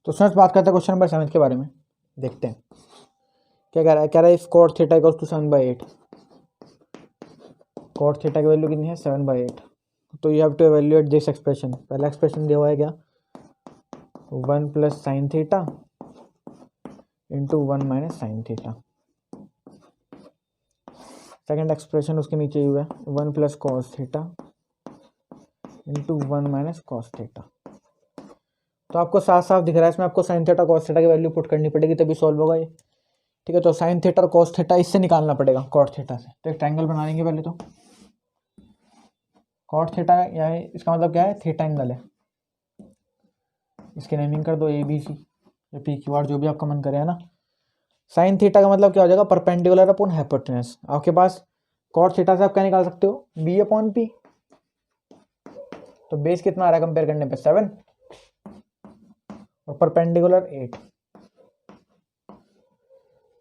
तो स्टूडेंट्स बात करते हैं क्वेश्चन नंबर 7 के बारे में, देखते हैं क्या कह रहा है। If cot theta equals to 7/8, cot theta की वैल्यू कितनी है 7/8, तो you have to evaluate this expression. पहला एक्सप्रेशन दिया हुआ है क्या 1 + sin theta into 1 - sin theta. Second expression उसके नीचे हुआ है 1 + cos theta into 1 - cos theta. तो आपको साफ साफ दिख रहा है इसमें आपको sin थीटा cos थीटा की वैल्यू पुट करनी पड़ेगी तभी सॉल्व होगा ये, ठीक है। तो sin थीटा और cos थीटा इससे निकालना पड़ेगा cot थीटा से। तो एक ट्रायंगल बना लेंगे पहले तो। cot थीटा या इसका मतलब क्या है थीटा एंगल है, इसकी नेमिंग कर दो ABC या PQR जो भी आपका मन करे, है ना। sin थीटा का मतलब क्या हो जाएगा परपेंडिकुलर अपॉन हाइपोटेनस। आपके पास cot थीटा से आप क्या निकाल सकते हो B/P। तो बेस कितना आ रहा है कंपेयर करने पे 7 और परपेंडिकुलर 8,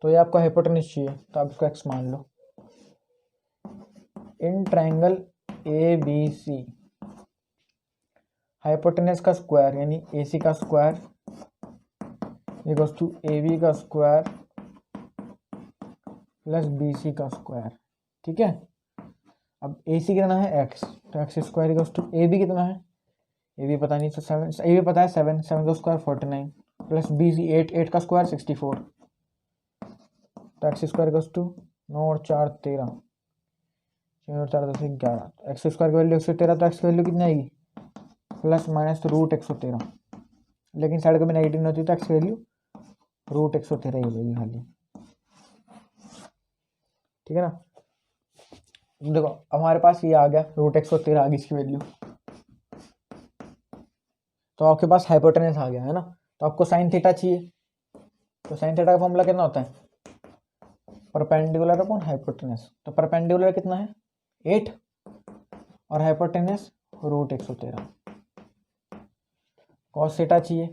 तो ये आपका हाइपोटेनस चाहिए तो आप इसको x मान लो। इन ट्रायंगल ABC हाइपोटेनस का स्क्वायर यानी AC का स्क्वायर इक्वल्स टू AB का स्क्वायर प्लस BC का स्क्वायर, ठीक है। अब AC कितना है x, तो x square equals to AB कितना है, AB पता नहीं तो 7, AB पता है 7 का स्क्वायर 49 प्लस BC 8 का स्क्वायर 64, तो x स्क्वायर इक्वल्स टू 9 और 4 13, 6 और 4 10 11, एक्स स्क्वायर की वैल्यू 113, तो एक्स की वैल्यू कितनी आएगी +√113, लेकिन साइड कभी नेगेटिव नहीं होती तो एक्स की वैल्यू √113 ही होगी खाली, ठीक है ना। देखो हमारे पास ये आ गया √113 आ गई इसकी वैल्यू, तो आपके पास हाइपोटेनस आ गया, है ना। तो आपको sin थीटा चाहिए, तो sin थीटा का फॉर्मूला कितना होता है परपेंडिकुलर अपॉन हाइपोटेनस। तो परपेंडिकुलर कितना है 8 और हाइपोटेनस √113। cos थीटा चाहिए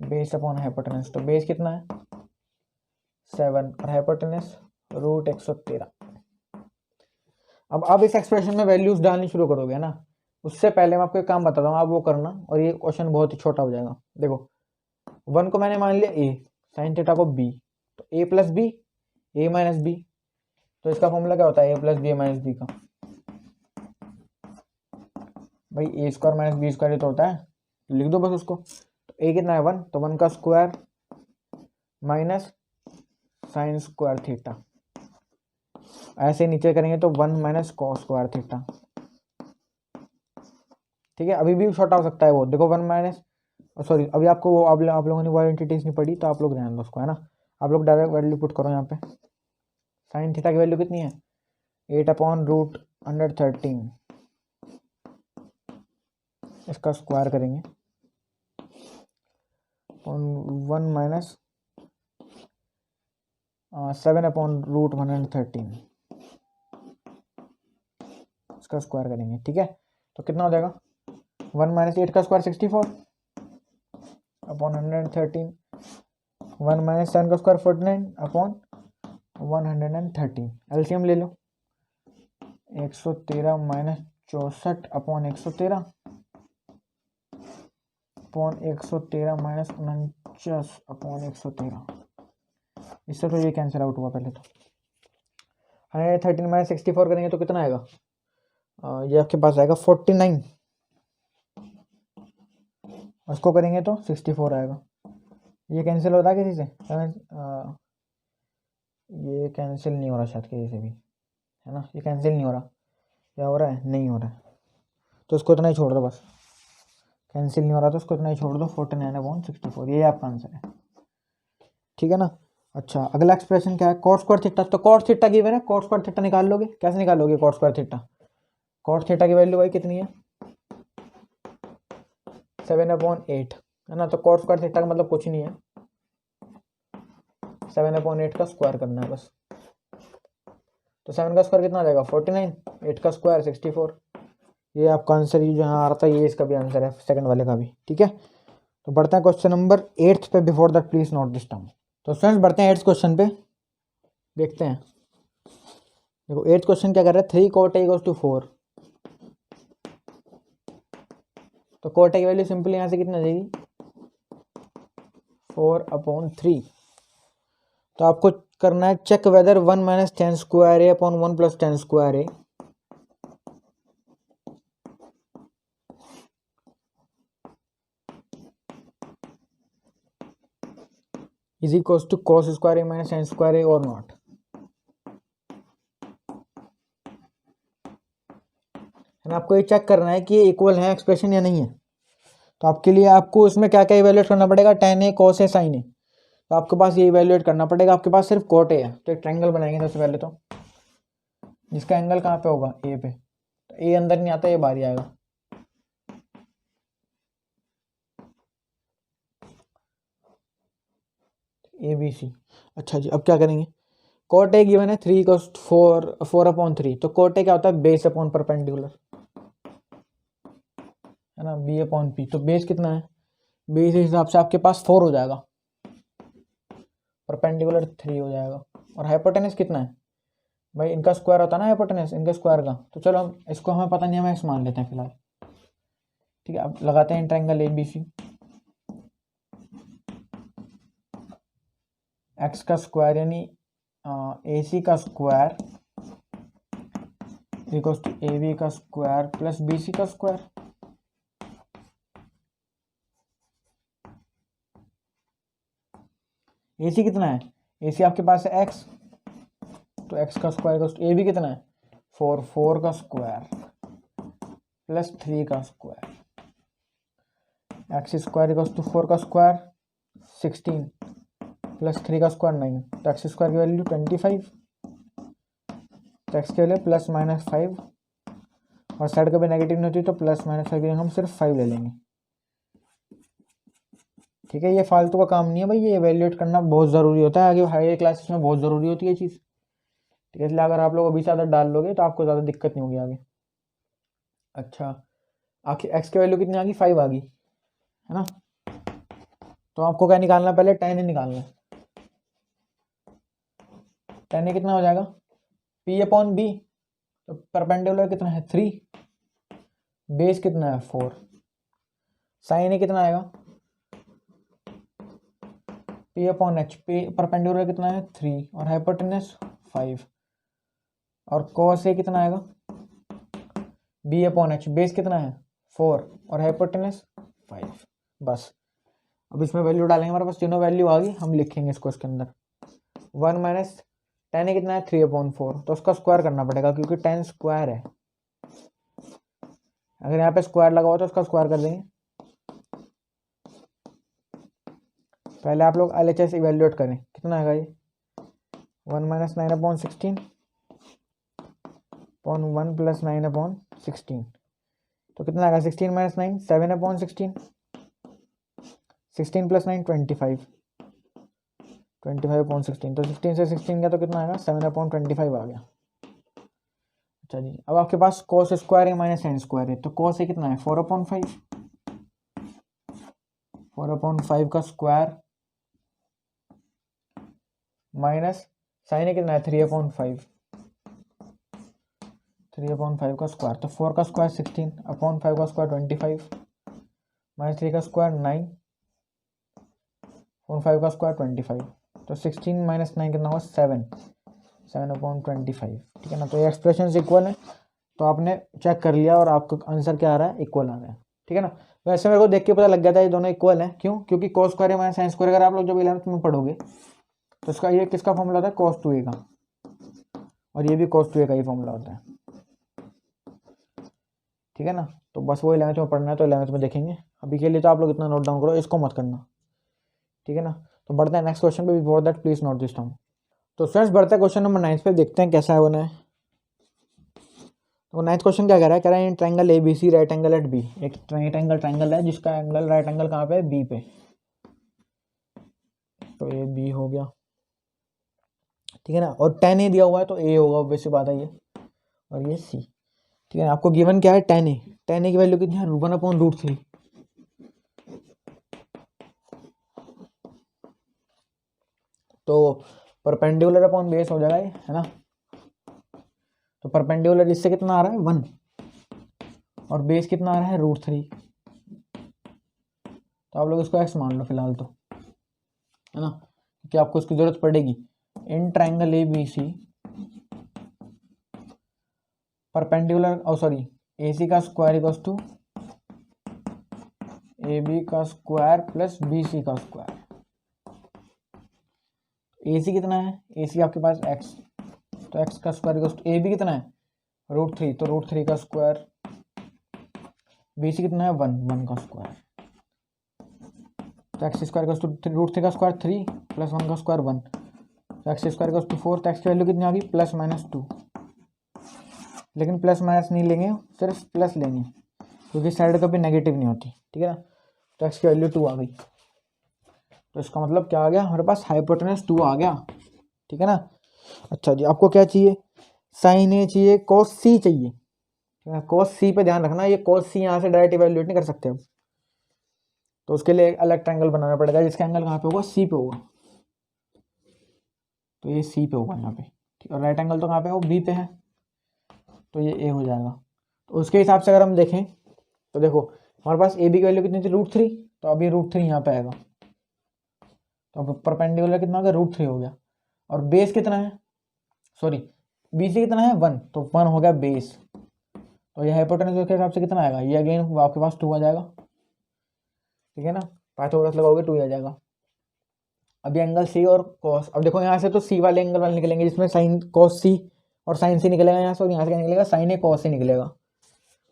बेस अपॉन हाइपोटेनस, तो बेस कितना है 7 और हाइपोटेनस √113। अब आप इस एक्सप्रेशन में वैल्यूज डालनी शुरू करोगे ना, उससे पहले मैं आपको एक काम बताता हूँ, आप वो करना और ये क्वेश्चन बहुत ही छोटा हो जाएगा। देखो 1 को मैंने मान लिया A, sin थीटा को B, तो A + B A - B, तो इसका फॉर्मूला क्या होता है A + B A - B का, भाई A² - B² ये तो होता है, लिख दो बस उसको। तो A कितना है 1, तो 1 का square minus sin square theta, ऐसे नीचे करेंगे तो 1 - cos स्क्वायर थीटा, ठीक है। अभी भी छोटा हो सकता है वो, देखो 1 सॉरी अभी आपको वो आप लोगों ने वो आइडेंटिटीज नहीं पढ़ी तो आप लोग ध्यान दो उसको, है ना। आप लोग डायरेक्ट वैल्यू पुट करो यहाँ पे। sin थीटा की वैल्यू कितनी है 8/√113, इसका स्क्वायर करेंगे 1 - 7/√113, इसका स्क्वायर करेंगे, ठीक है। तो कितना हो जाएगा 1 - 8 का स्क्वायर 64/113, 1 - 7 का स्क्वायर 49/113, एलसीएम ले लो 113 - 64/113 113 - 49/113, इससे तो ये कैंसिल आउट हुआ पहले तो। 113 - 64 करेंगे तो कितना आएगा ये आपके पास आएगा 49, उसको करेंगे तो 64 आएगा। ये कैंसिल होता है किसी से ये कैंसिल नहीं हो रहा शायद किसी से भी, है ना। ये कैंसिल नहीं हो रहा, क्या हो रहा है नहीं हो रहा है, तो इसको इतना ही छोड़ दो बस, कैंसिल नहीं हो रहा तो इसको इतना ही छोड़ दो 49/64, ये आपका आंसर है, ठीक है ना। अच्छा अगला एक्सप्रेशन क्या है cot स्क्वायर थीटा, तो cot थीटा गिवन है, cot स्क्वायर थीटा निकाल लोगे, कैसे निकालोगे cot square theta. cot theta की वैल्यू भाई कितनी है 7/8, है ना। तो cot स्क्वायर थीटा का मतलब कुछ नहीं है 7/8 का स्क्वायर करना है बस। तो 7 का स्क्वायर कितना आ जाएगा 49, 8 का स्क्वायर 64, ये आपका आंसर ये जहाँ आ रहा था ये इसका भी आंसर है सेकंड वाले का भी, ठीक है। तो बढ़ते हैं क्वेश्चन नंबर 8 पे, before that please note this term. तो फ्रेंड्स बढ़ते हैं 8th क्वेश्चन पे, देखते हैं। देखो 8th क्वेश्चन क्या कर रहा है 3 cot A = 4, तो cot A की वैल्यू सिंपल यहाँ से कितना आ जाएगी 4/3। तो आपको करना है check whether 1 minus tan square A upon 1 plus tan square A is equal to cos square A minus tan square A और नॉट। आपको ये चेक करना है कि ये इक्वल है एक्सप्रेशन या नहीं है। तो आपके लिए आपको इसमें क्या क्या इवेल्युएट करना पड़ेगा, ten A cos A sign ए। तो आपके पास ये इवेल्युएट करना पड़ेगा। आपके पास सिर्फ कॉट ए है, तो एक ट्रायंगल बनाएंगे सबसे पहले, तो जिसका एंगल कहाँ पे होगा, ए पे। तो ए अंदर नहीं आता, ये बाहर ही आएगा। A B C. अच्छा जी, अब क्या करेंगे, कॉट ए गिवन है 3 cos 4/3। तो कॉट ए क्या होता है, बेस अपॉन परपेंडिकुलर, है ना, बी अपॉन पी। तो बेस कितना है, बेस के हिसाब से आपके पास 4 हो जाएगा, परपेंडिकुलर 3 हो जाएगा। और हाइपोटेनस कितना है भाई, इनका स्क्वायर होता है ना हाइपोटेनस, इनका स्क्वायर का। तो चलो हम इसको, हमें पता नहीं है, हम एक्स मान लेते हैं फिलहाल। ठीक है, अब लगाते हैं triangle A B C. X का स्क्वायर यानी ए सी का square equals to A B का स्क्वायर प्लस बी सी का स्क्वायर। ए सी कितना है, ए सी आपके पास है एक्स, तो एक्स का square equals to A B कितना है 4 का स्क्वायर प्लस 3 का square. X square equals to 4 का स्क्वायर 16 प्लस 3 का स्क्वायर 9। तो एक्स स्क्वायर की वैल्यू 25, तो एक्स के लिए प्लस माइनस 5, और साइड कभी नेगेटिव नहीं होती तो प्लस माइनस 5 हम सिर्फ 5 ले लेंगे। ठीक है, ये फालतू का काम नहीं है भाई, ये इवेल्युएट करना बहुत ज़रूरी होता है, आगे हायर क्लासेस में बहुत ज़रूरी होती है ये चीज़। ठीक है, इसलिए अगर आप लोग अभी से आदत डाल लोगे तो आपको ज़्यादा दिक्कत नहीं होगी आगे। अच्छा, आखिर एक्स की वैल्यू कितनी आ गई, 5 आ गई, है ना। तो आपको क्या निकालना है, पहले tan ए निकालना है। tan ए कितना हो जाएगा, p अपॉन बी। तो परपेंडिकुलर कितना है 3, बेस कितना है 4, साइन ए कितना आएगा p upon H. p perpendicular कितना है 3 और हाइपोटेनस 5, और cos ए कितना आएगा b अपॉन एच। बेस कितना है 4 और हाइपोटेनस 5। बस अब इसमें वैल्यू डालेंगे, हमारे पास तीनों वैल्यू आ गई, हम लिखेंगे इसको इसके अंदर। 1 माइनस tan ए कितना है 3/4, तो उसका स्क्वायर करना पड़ेगा क्योंकि tan स्क्वायर है। अगर यहाँ पे स्क्वायर लगा हुआ तो उसका स्क्वायर कर देंगे। पहले आप लोग LHS इवेल्युएट करें, कितना आएगा ये 1 माइनस 9/16 अपॉन 1 प्लस 9/16। तो कितना आएगा 16 माइनस 9 7/16, 16 प्लस 9 25, 25/16। तो 16 से 16 का तो कितना आएगा 7/25 आ गया। अच्छा जी, अब आपके पास cos स्क्वायर है माइनस sin स्क्वायर है, तो cos ए कितना है 4/5, 4/5 का स्क्वायर माइनस sin ए कितना है 3/5, 3/5 का स्क्वायर। तो 4 का स्क्वायर 16/5 का स्क्वायर 25 माइनस 3 का स्क्वायर 9 और 5 का स्क्वायर 25। तो 16 माइनस 9 कितना होगा 7/25। ठीक है ना, तो ये एक्सप्रेशन इक्वल है। तो आपने चेक कर लिया और आपका आंसर क्या आ रहा है, इक्वल आ रहा है। ठीक है ना, वैसे मेरे को देख के पता लग गया था ये दोनों इक्वल है। क्यों, क्योंकि cos square minus sin square अगर आप लोग जब 11th में पढ़ोगे तो इसका ये किसका फॉर्मूला होता है cos 2a का, और ये भी cos 2a का ही फॉर्मूला होता है। ठीक है ना, तो बस वो 11th में पढ़ना है तो 11th में देखेंगे। अभी के लिए तो आप लोग इतना नोट डाउन करो, इसको मत करना। ठीक है ना, तो बढ़ते हैं नेक्स्ट क्वेश्चन पे। Before that please note this down. तो फ्रेंड्स बढ़ते हैं क्वेश्चन नंबर 9 पे, देखते हैं कैसा है बना है। तो 9th क्वेश्चन क्या कह रहा है, कह रहा है triangle A B C right angle at B. एक राइट एंगल ट्रायंगल है जिसका एंगल राइट एंगल कहाँ पे है, बी पे। तो ए बी हो गया, ठीक है ना, और tan ए दिया हुआ है तो ए होगा, ऑब्वियस बात है ये, और ये सी। ठीक है, आपको गिवन क्या है tan ए की वैल्यू कितनी है 1/√3। तो परपेंडिकुलर अपॉन बेस हो जाएगा ये, है ना। तो परपेंडिकुलर इससे कितना आ रहा है 1 और बेस कितना आ रहा है √3। तो आप लोग इसको x मान लो फिलहाल। तो है ना, कि आपको इसकी जरूरत पड़ेगी। In triangle A B C perpendicular A C का square equals to A B का स्क्वायर प्लस बी सी का स्क्वायर। ए सी कितना है, ए सी आपके पास एक्स, तो एक्स का square equals to A B कितना है √3, तो √3 का स्क्वायर, बी सी कितना है 1 का स्क्वायर, तो एक्स स्क्वायर इक्वल्स टू √3 का स्क्वायर 3 प्लस 1 का स्क्वायर 1, तो एक्स स्क्वायर इक्वल्स टू 4, तो एक्स की वैल्यू कितनी आ गई +-2, लेकिन प्लस माइनस नहीं लेंगे, सिर्फ प्लस लेंगे क्योंकि साइड कभी नेगेटिव नहीं होती, ठीक है ना। तो एक्स की वैल्यू 2 आ गई, तो इसका मतलब क्या आ गया, हमारे पास हाइपोटेनस 2 आ गया, ठीक है ना। अच्छा जी, आपको क्या चाहिए, साइन ए चाहिए, कॉस सी चाहिए, ठीक है। कॉस सी पे ध्यान रखना, ये कॉस सी यहाँ से डायरेक्ट इवैल्यूएट नहीं कर सकते अब, तो उसके लिए एक अलग ट्रायंगल बनाना पड़ेगा जिसका एंगल कहाँ पे होगा, सी पे होगा, तो ये सी पे होगा यहाँ पे, ठीक है। और राइट एंगल तो कहाँ पे हो, बी पे है, तो ये ए हो जाएगा। तो उसके हिसाब से अगर हम देखें तो देखो हमारे पास ए बी की वैल्यू कितनी थी √3, तो अभी √3 यहाँ पे आएगा, तो अब परपेंडिकुलर कितना हो गया √3 हो गया, और बेस कितना है, बी सी कितना है 1, तो 1 हो गया बेस, तो ये हाइपोटेनस के हिसाब से कितना आएगा, ये अगेन आपके पास 2 आ जाएगा, ठीक है ना। पाइथागोरस लगाओगे 2 आ जाएगा। अभी एंगल सी और कॉस, अब देखो यहाँ से तो सी वाले एंगल वाले निकलेंगे जिसमें साइन कॉस सी और साइन सी निकलेगा यहाँ से, और यहाँ से क्या निकलेगा साइन ए कॉस सी निकलेगा।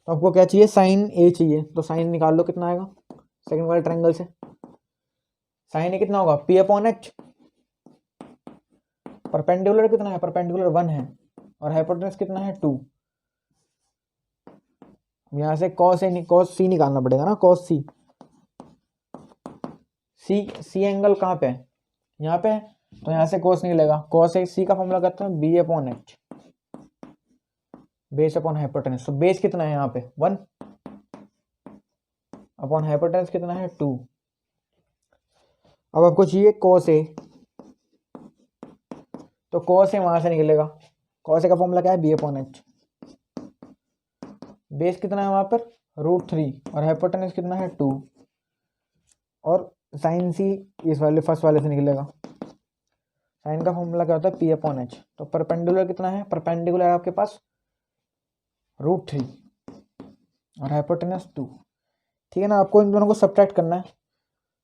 तो आपको क्या चाहिए, साइन ए चाहिए, तो साइन निकाल लो कितना आएगा सेकंड वाले ट्रायंगल से, साइन ए कितना होगा P/H, परपेंडिकुलर कितना है, परपेंडिकुलर 1 है, और हाइपोटेनस कितना है 2, यहाँ से कॉस सी निकालना पड़ेगा ना, कॉस सी, सी एंगल कहाँ पे है, यहाँ पे है, तो यहाँ से कॉस निकलेगा, कॉस सी का फॉर्मूला कहते हैं B/H, बेस अपॉन हाइपोटेनस, तो बेस कितना है यहाँ पे 1 अपॉन हाइपोटेनस कितना है 2। अब आपको चाहिए कॉस ए, तो कॉस ए वहां से निकलेगा, कॉस ए का फॉर्मूला क्या है B/H, बेस कितना है वहां पर √3 और हाइपोटेनस कितना है 2, और साइन सी इस वाले फर्स्ट वाले से निकलेगा, साइन का फॉर्मूला क्या होता है P/H, तो परपेंडिकुलर कितना है, परपेंडिकुलर आपके पास √3 और हाइपोटेनस 2, ठीक है ना। आपको इन दोनों को सब्ट्रैक्ट करना है,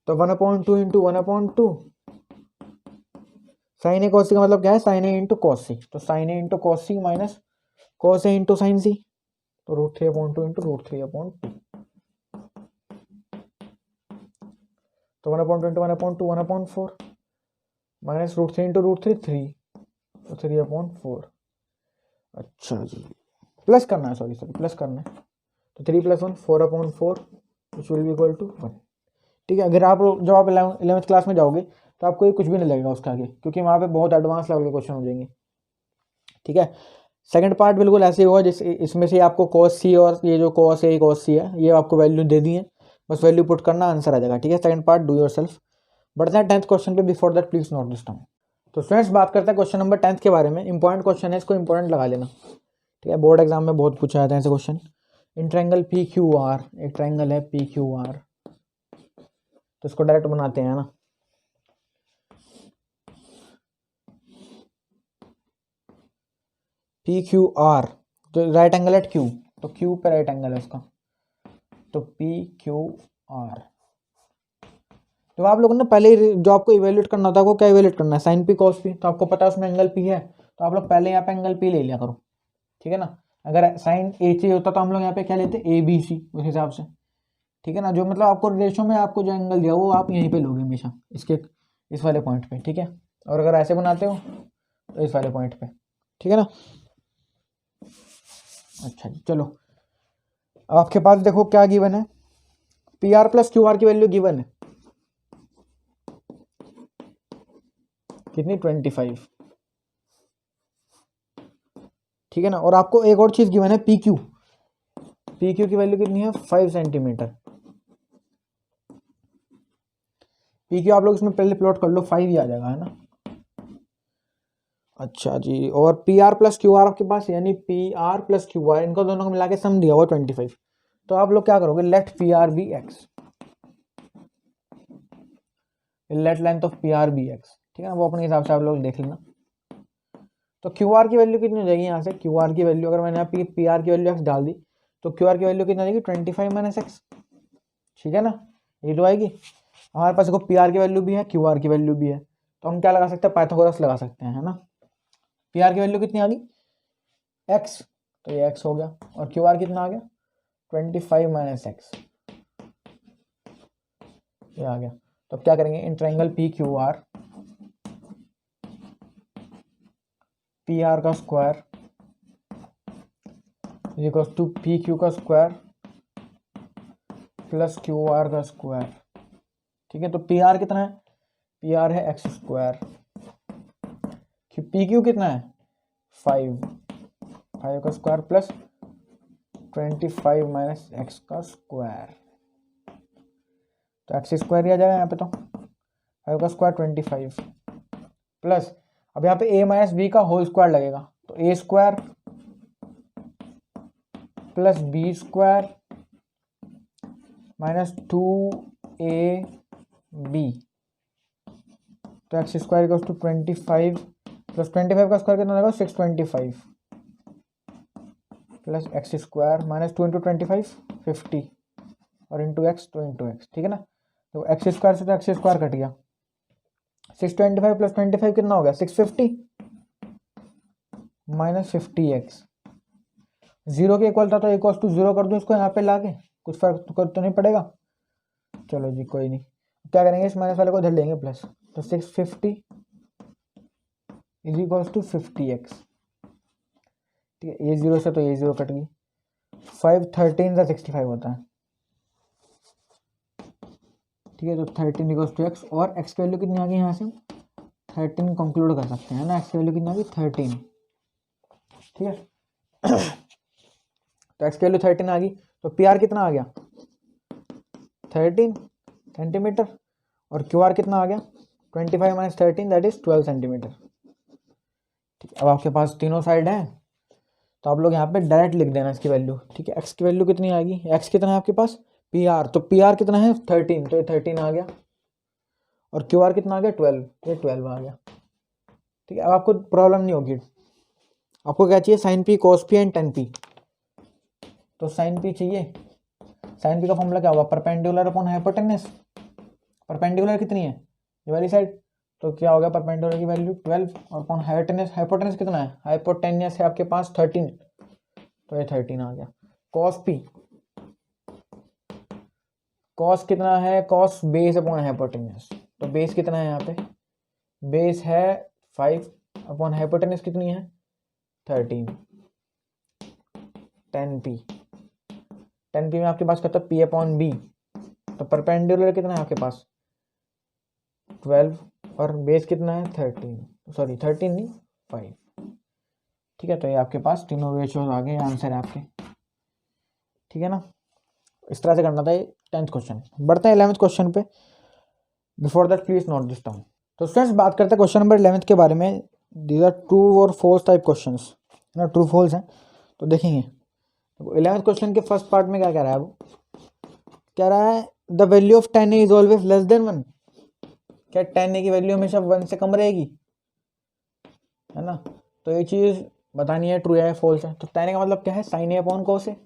तो 1/2 इंटू 1/2 साइन ए कॉस सी का मतलब क्या है, साइन ए इंटू कॉस सी, तो sign A into cos C minus cos A into sine सी, तो √3/2 इंटू √3/2, तो 1/2 इंटू 1/2 1/4 माइनस √3 इंटू √3 3, तो 3/4। अच्छा जी, प्लस करना है, सॉरी प्लस करना है, तो 3 + 1 4/4 which will be equal to 1, ठीक है। अगर आप जब आप 11th क्लास में जाओगे तो आपको ये कुछ भी नहीं लगेगा उसका आगे, क्योंकि वहाँ पे बहुत एडवांस लेवल के क्वेश्चन हो जाएंगे, ठीक है। सेकंड पार्ट बिल्कुल ऐसे ही होगा, जिस इसमें से आपको कॉस सी और ये जो कॉस सी है ये आपको वैल्यू दे दी है, बस वैल्यू पुट करना, आंसर आ जाएगा, ठीक है। Second part do yourself. बढ़ते हैं 10th क्वेश्चन पे, before that please note this down. तो स्टूडेंट्स बात करते हैं क्वेश्चन नंबर 10th के बारे में, इंपॉर्टेंट क्वेश्चन है, इसको इंपॉर्टेंट लगा लेना, ठीक है। बोर्ड एग्जाम में बहुत पूछा जाता है ऐसे क्वेश्चन। इन ट्रायंगल PQR, एक ट्रायंगल है PQR, तो इसको डायरेक्ट बनाते हैं ना, PQR, तो राइट एंगल एट Q, तो Q पे राइट एंगल है उसका, तो PQR। तो आप लोगों ने पहले जो आपको इवेल्यूएट करना होता है वो क्या इवेल्यूएट करना है, साइन P cos P, तो आपको पता है उसमें एंगल P है, तो आप लोग पहले यहाँ पे एंगल P ले लिया करो, ठीक है ना। अगर साइन A चाहिए होता तो हम लोग यहाँ पे क्या लेते ABC उस हिसाब से, ठीक है ना। जो मतलब आपको रेशो में आपको जो एंगल दिया वो आप यहीं पे लोगे हमेशा, इसके इस वाले पॉइंट पे, ठीक है। और अगर ऐसे बनाते हो तो इस वाले पॉइंट पे, ठीक है ना। अच्छा जी, चलो अब आपके पास देखो क्या गिवन है, PR + QR की वैल्यू गिवन है कितनी 25, ठीक है ना। और आपको एक और चीज गिवन है PQ की वैल्यू कितनी है 5 सेंटीमीटर। PQ आप लोग इसमें पहले प्लॉट कर लो, 5 ही आ जाएगा, है ना। अच्छा जी, और PR + QR आपके पास, यानी PR + QR इनको दोनों को मिला के सम दिया हुआ 25, तो आप लोग क्या करोगे, let PR be X, let length of P R be X, ठीक है ना, वो अपने हिसाब से आप लोग देख लेना। तो क्यू आर की वैल्यू कितनी हो जाएगी यहाँ से, क्यू आर की वैल्यू अगर मैंने यहाँ पी आर की वैल्यू एक्स डाल दी तो क्यू आर की वैल्यू कितनी आ जाएगी 25 माइनस एक्स, ठीक है ना, ये तो आएगी। हमारे पास देखो पी आर की वैल्यू भी है क्यू आर की वैल्यू भी है, तो हम क्या लगा सकते हैं, पाइथागोरस लगा सकते हैं, है ना। पी आर की वैल्यू कितनी आ गई एक्स, तो ये एक्स हो गया, और क्यू आर कितना आ गया 25 माइनस एक्स, ये आ गया। तो अब क्या करेंगे, in triangle P Q R, P R का square equals to P Q का स्क्वायर प्लस क्यू आर का स्क्वायर, ठीक है। तो पी आर कितना है, पी आर है एक्स स्क्वायर, पी क्यू कितना है 5 का स्क्वायर प्लस 25 माइनस एक्स का स्क्वायर, तो एक्स स्क्वायर ही आ जाएगा यहाँ पे, तो 5 का स्क्वायर 25 प्लस, अब यहाँ पे ए माइनस बी का होल स्क्वायर लगेगा, तो A square plus B square minus 2ab, तो X square equals to 25 plus 25 का स्क्वायर कितना लगेगा 625 plus X square minus 2 into 25 50 और इंटू एक्स तो इंटू एक्स, ठीक है ना। तो एक्स स्क्वायर से तो एक्स स्क्वायर कट गया, 625 प्लस 25 कितना हो गया 650 माइनस 50x, जीरो के इक्वल था तो इक्वल टू जीरो कर दूं इसको यहाँ पे लाके, कुछ फर्क तो नहीं पड़ेगा। चलो जी कोई नहीं, क्या करेंगे इस माइनस वाले को इधर लेंगे प्लस, तो 650 इज इक्वल्स टू 50x, ठीक है। ये जीरो से तो ये जीरो कट गई, 5 13 का 65 होता है, ठीक है। तो 13 इक्वल्स टू एक्स, और एक्स की वैल्यू कितनी आ गई यहाँ से 13 कंक्लूड कर सकते हैं ना, एक्स की वैल्यू कितनी आ गई 13, ठीक है। तो एक्स की वैल्यू 13 आ गई, तो पी आर कितना आ गया 13 सेंटीमीटर, और क्यू आर कितना आ गया 25 माइनस 13 दैट इज 12 सेंटीमीटर, ठीक है। अब आपके पास तीनों साइड हैं, तो आप लोग यहाँ पे डायरेक्ट लिख देना इसकी वैल्यू, ठीक है। एक्स की वैल्यू कितनी आएगी, एक्स कितना है आपके पास पी आर, तो पी आर कितना है 13, तो ये 13 आ गया, और क्यू आर कितना आ गया 12, ये 12 आ गया, ठीक है। अब आपको प्रॉब्लम नहीं होगी, आपको क्या चाहिए sine P cos P and tan P, तो साइन पी चाहिए, साइन पी का फॉर्मूला क्या होगा परपेंडिकुलर अपॉन हाइपोटेनस, परपेंडिकुलर कितनी है ये वाली साइड, तो क्या होगा परपेंडिकुलर की वैल्यू 12 और अपॉन हाइपोटेनस, हाइपोटेनस कितना है हाइपोटेनस है आपके पास 13, तो ये 13 आ गया। कॉस पी, कॉस कितना है कॉस बेस अपॉन हाइपोटेनस, तो बेस कितना है यहाँ पे बेस है 5 अपॉन हाइपोटेनस कितनी है 13, 10p, 10p में आपके पास कहता है p अपॉन बी, तो परपेंडिकुलर कितना है आपके पास 12 और बेस कितना है 13, सॉरी 13 नहीं 5, ठीक है। तो ये आपके पास तीनों रेशियोज आ गए, आंसर है आपके, ठीक है ना। इस तरह से करना था ये 10th क्वेश्चन। बढ़ते हैं 11th क्वेश्चन पे, before that please note this down. तो स्टूडेंट्स बात करते हैं क्वेश्चन नंबर 11th के बारे में, दीज आर ट्रू और फॉल्स टाइप क्वेश्चंस, ना ट्रू फॉल्स हैं, तो देखेंगे। तो 11th क्वेश्चन के फर्स्ट पार्ट में क्या कह रहा है, वो कह रहा है the value of 10a is always less than 1, क्या 10a की वैल्यू हमेशा 1 से कम रहेगी, है ना। तो ये चीज बतानी है ट्रू है फॉल्स है। तो 10a का मतलब क्या है साइन ए अपॉन कोस ए,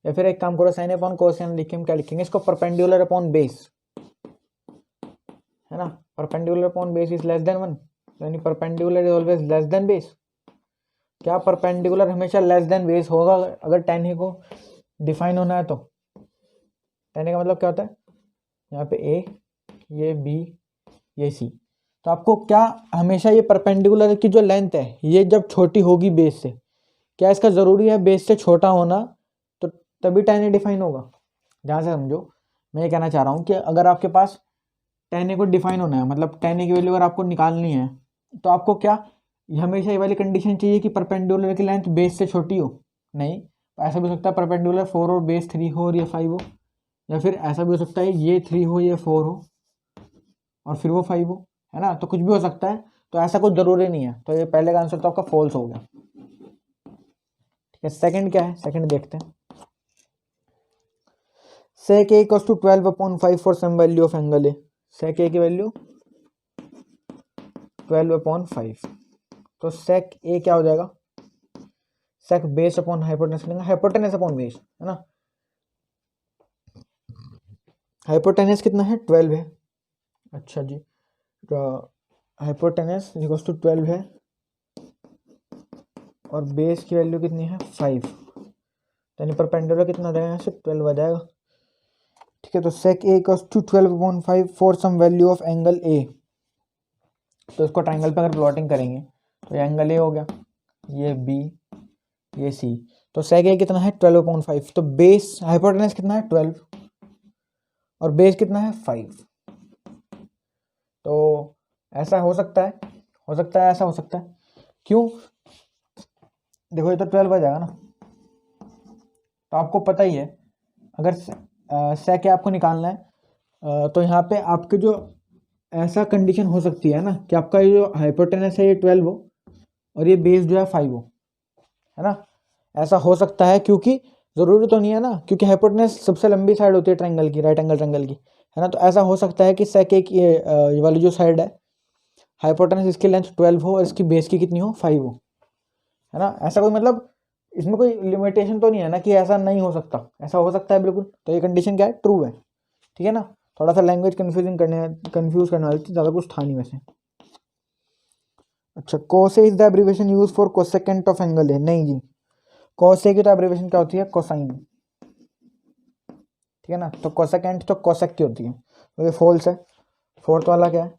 या फिर एक काम करो साइन ए अपॉन कोस ए लिख के हम क्या लिखेंगे इसको परपेंडिकुलर अपॉन बेस, है ना, perpendicular upon base is less than 1, यानी perpendicular is always less than base. क्या परपेंडिकुलर हमेशा लेस देन बेस होगा अगर 10a को डिफाइन होना है, तो 10a का मतलब क्या होता है यहाँ पे a, ये b, ये c, तो आपको क्या हमेशा ये परपेंडिकुलर की जो लेंथ है ये जब छोटी होगी बेस से, क्या इसका जरूरी है बेस से छोटा होना, तो तभी 10a डिफाइन होगा। ध्यान से समझो, मैं ये कहना चाह रहा हूँ कि अगर आपके पास 10a को डिफाइन होना है, मतलब 10a की वैल्यू अगर आपको निकालनी है, तो आपको क्या हमेशा ये वाली कंडीशन चाहिए कि परपेंडिकुलर की लेंथ बेस से छोटी हो, नहीं ऐसा भी हो सकता है परपेंडिकुलर 4 और बेस 3 हो और ये 5 हो, या फिर ऐसा भी हो सकता है ये 3 हो ये 4 हो और फिर वो 5 हो, है ना, तो कुछ भी हो सकता है, तो ऐसा कुछ जरूरी नहीं है। तो ये पहले का आंसर तो आपका फॉल्स हो गया, ठीक है। सेकंड क्या है, सेकंड देखते हैं। sec a equals to 12/5 for some value of angle A. sec a की वैल्यू 12/5, तो sec a क्या हो जाएगा, sec बेस अपॉन हाइपोटेनस लेंगे, हाइपोटेनस अपॉन बेस है ना। हाइपोटेनस कितना है 12 है, अच्छा जी, तो हाइपोटेनस इक्वल्स टू 12 है और बेस की वैल्यू कितनी है 5, यानी परपेंडिकुलर कितना आ जाएगा यहाँ से 12 आ जाएगा। ठीक है, तो sec a equals to 12/5 for some value of angle a। तो इसको ट्राइंगल पे अगर प्लॉटिंग करेंगे तो ये एंगल a हो गया, ये b, ये c, तो sec a कितना है 12/5, तो बेस हाइपोटेनस कितना है 12 और बेस कितना है 5। तो ऐसा हो सकता है, ऐसा हो सकता है, क्यों, देखो ये तो 12 आ जाएगा ना, तो आपको पता ही है अगर sec आपको निकालना है तो यहाँ पे आपके जो ऐसा कंडीशन हो सकती है ना कि आपका ये जो हाइपोटेनस है ये 12 हो और ये बेस जो है 5 हो, है ना। ऐसा हो सकता है क्योंकि ज़रूरी तो नहीं है ना, क्योंकि हाइपोटेनस सबसे लंबी साइड होती है ट्रायंगल की, राइट एंगल ट्रायंगल की, है ना। तो ऐसा हो सकता है कि sec एक ये वाली जो साइड है हाइपोटेनस इसकी लेंथ 12 हो और इसकी बेस की कितनी हो 5 हो, है ना। ऐसा कोई मतलब इसमें कोई लिमिटेशन तो नहीं है ना कि ऐसा नहीं हो सकता, ऐसा हो सकता है बिल्कुल। तो ये कंडीशन क्या है, ट्रू है, ठीक है ना। थोड़ा सा लैंग्वेज कंफ्यूज करने वाली थी, ज़्यादा कुछ था नहीं वैसे। अच्छा, cos is the abbreviation use for cosecant of angle है, नहीं जी, cos की तो एब्रिविएशन क्या होती है, कोसाइन, ठीक है ना। तो कोसेकेंट तो कोसेक की होती है, तो ये फॉल्स है। फोर्थ वाला क्या है,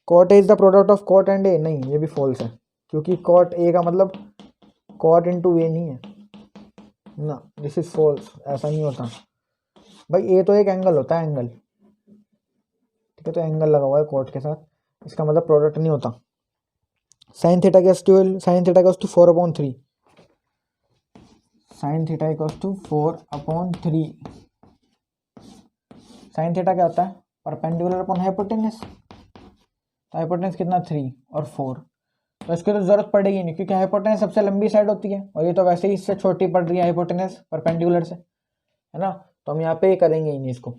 cot is the product of cot and A, नहीं ये भी फॉल्स है, क्योंकि कॉट ए का मतलब कॉट इनटू ए नहीं है ना, दिस इज फॉल्स, ऐसा नहीं होता भाई, ए तो एक एंगल होता है, एंगल, ठीक है, तो एंगल लगा हुआ है कॉट के साथ, इसका मतलब प्रोडक्ट नहीं होता। साइन थीटा के sine theta equals to 4/3, sine theta equals to 4/3, sine theta क्या होता है, परपेंडिकुलर अपॉन हाइपोटेनस, हाइपोटेनस कितना 3 और 4, तो इसकी तो जरूरत पड़ेगी नहीं क्योंकि हाइपोटेनस सबसे लंबी साइड होती है और ये तो वैसे ही इससे छोटी पड़ रही है हाइपोटेनस परपेंडिकुलर से, है ना। तो हम यहाँ पे करेंगे ही नहीं इसको,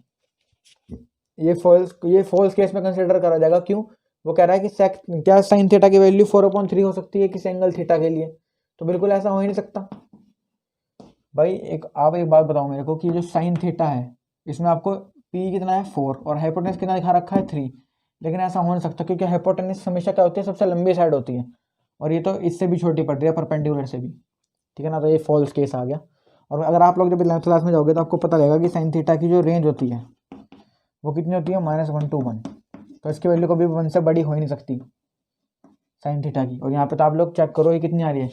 ये फॉल्स केस में कंसिडर करा जाएगा। क्यों, वो कह रहा है कि सेक क्या साइन थीटा की वैल्यू 4/3 हो सकती है किसी एंगल थीटा के लिए, तो बिल्कुल ऐसा हो ही नहीं सकता भाई। आप एक बात बताओ मेरे को कि जो साइन थीटा है इसमें आपको पी कितना है 4 और हाइपोटेनस कितना दिखा रखा है 3, लेकिन ऐसा हो नहीं सकता क्योंकि हाइपोटेनस हमेशा क्या होती है, सबसे लंबी साइड होती है और ये तो इससे भी छोटी पड़ रही है परपेंडिकुलर से भी, ठीक है ना। तो ये फॉल्स केस आ गया। और अगर आप लोग जब 11th क्लास में जाओगे तो आपको पता लगेगा कि साइन थीटा की जो रेंज होती है वो कितनी होती है, -1 to 1, तो इसकी वैल्यू कभी 1 से बड़ी हो ही नहीं सकती साइन थीटा की। और यहाँ पे तो आप लोग चेक करो ये कितनी आ रही है,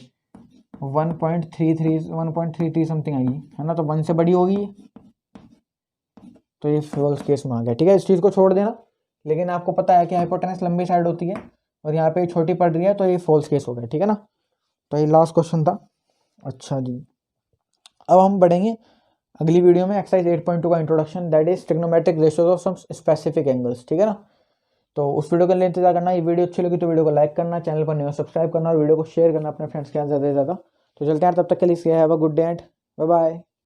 1.33 समथिंग आएगी, है ना, तो 1 से बड़ी होगी, तो ये फॉल्स केस में आ गया, ठीक है। इस चीज़ को छोड़ देना, लेकिन आपको पता है कि हाइपोटेनस लंबी साइड होती है और यहाँ पे छोटी पड़ रही है, तो ये फॉल्स केस हो गया, ठीक है ना। तो ये लास्ट क्वेश्चन था। अच्छा जी, अब हम बढ़ेंगे अगली वीडियो में एक्सरसाइज 8.2 का introduction, that is trigonometric ratios of some specific angles, ठीक है ना। तो उस वीडियो के लिए इंतजार करना। ये वीडियो अच्छी लगी तो वीडियो को लाइक करना, चैनल पर नहीं सब्सक्राइब करना और वीडियो को शेयर करना अपने फ्रेंड्स के साथ ज़्यादा से ज़्यादा। तो चलते हैं, तब तक के लिए have a good day and bye bye.